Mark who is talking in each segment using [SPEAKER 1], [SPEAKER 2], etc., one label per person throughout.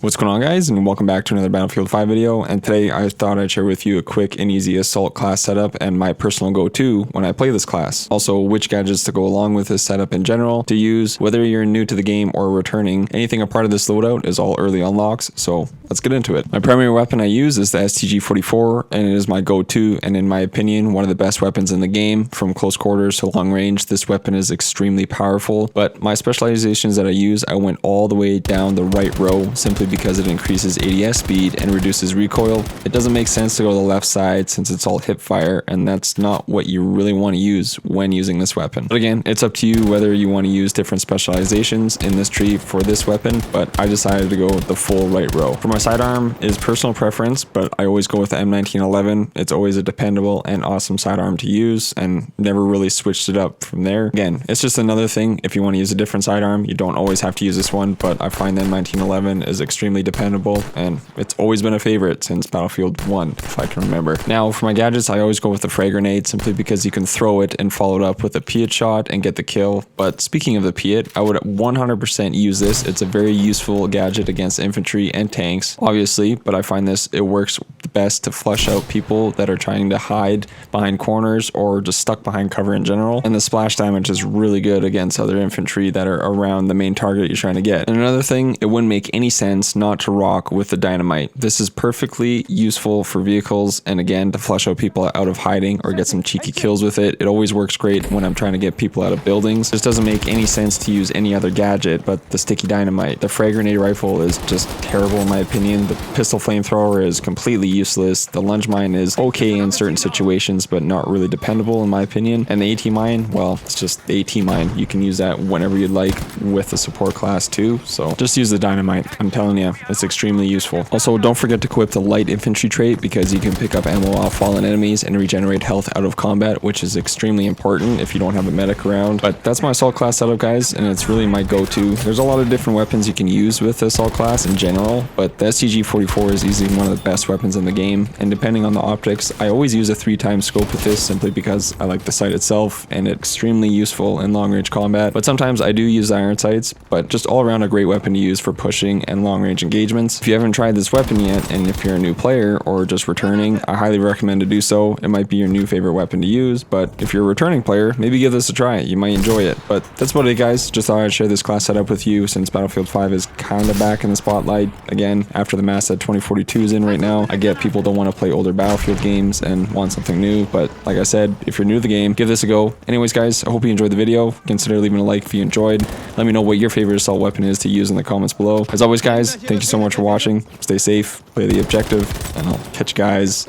[SPEAKER 1] What's going on, guys, and welcome back to another Battlefield 5 video. And today I thought I'd share with you a quick and easy assault class setup and my personal go-to when I play this class. Also, which gadgets to go along with this setup in general to use, whether you're new to the game or returning. Anything a part of this loadout is all early unlocks, so let's get into it. My primary weapon I use is the STG-44, and it is my go-to and, in my opinion, one of the best weapons in the game. From close quarters to long range, this weapon is extremely powerful, but my specializations that I use, I went all the way down the right row simply because it increases ADS speed and reduces recoil. It doesn't make sense to go to the left side since it's all hip fire, and that's not what you really want to use when using this weapon. But again, it's up to you whether you want to use different specializations in this tree for this weapon, but I decided to go the full right row. For my sidearm is personal preference, but I always go with the M1911. It's always a dependable and awesome sidearm to use, and never really switched it up from there. Again, it's just another thing. If you want to use a different sidearm, you don't always have to use this one, but I find the M1911 is extremely dependable, and it's always been a favorite since Battlefield 1, if I can remember. Now, for my gadgets, I always go with the frag grenade simply because you can throw it and follow it up with a Piat shot and get the kill. But speaking of the Piat, I would 100% use this. It's a very useful gadget against infantry and tanks, obviously, but I find it works best to flush out people that are trying to hide behind corners or just stuck behind cover in general. And the splash damage is really good against other infantry that are around the main target you're trying to get. And another thing, it wouldn't make any sense not to rock with the dynamite. This is perfectly useful for vehicles, and again, to flush out people out of hiding or get some cheeky kills with it. It always works great when I'm trying to get people out of buildings. This doesn't make any sense to use any other gadget but the sticky dynamite. The frag grenade rifle is just terrible in my opinion. The pistol flamethrower is completely useless. The lunge mine is okay in certain situations but not really dependable in my opinion. And the AT mine, well, it's just the AT mine. You can use that whenever you'd like with the support class too, so just use the dynamite. I'm telling you, it's extremely useful. Also, don't forget to equip the light infantry trait because you can pick up ammo off fallen enemies and regenerate health out of combat, which is extremely important if you don't have a medic around. But that's my assault class setup, guys, and it's really my go-to. There's a lot of different weapons you can use with the assault class in general, but the STG-44 is easily one of the best weapons in the game, and depending on the optics, I always use a 3x scope with this simply because I like the sight itself and it's extremely useful in long-range combat. But sometimes I do use the iron sights, but just all around a great weapon to use for pushing and long-range engagements. If you haven't tried this weapon yet, and if you're a new player or just returning, I highly recommend to do so. It might be your new favorite weapon to use, but if you're a returning player, maybe give this a try. You might enjoy it. But that's about it, guys. Just thought I'd share this class setup with you since Battlefield 5 is kind of back in the spotlight again after the mass that 2042 is in right now. I get people don't want to play older Battlefield games and want something new, but like I said, if you're new to the game, give this a go. Anyways, guys, I hope you enjoyed the video. Consider leaving a like if you enjoyed. Let me know what your favorite assault weapon is to use in the comments below. As always, guys, thank you so much for watching. Stay safe, play the objective, and I'll catch you guys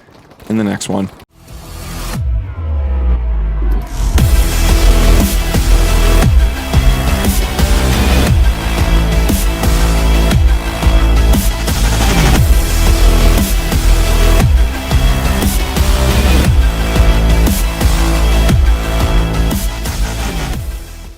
[SPEAKER 1] in the next one.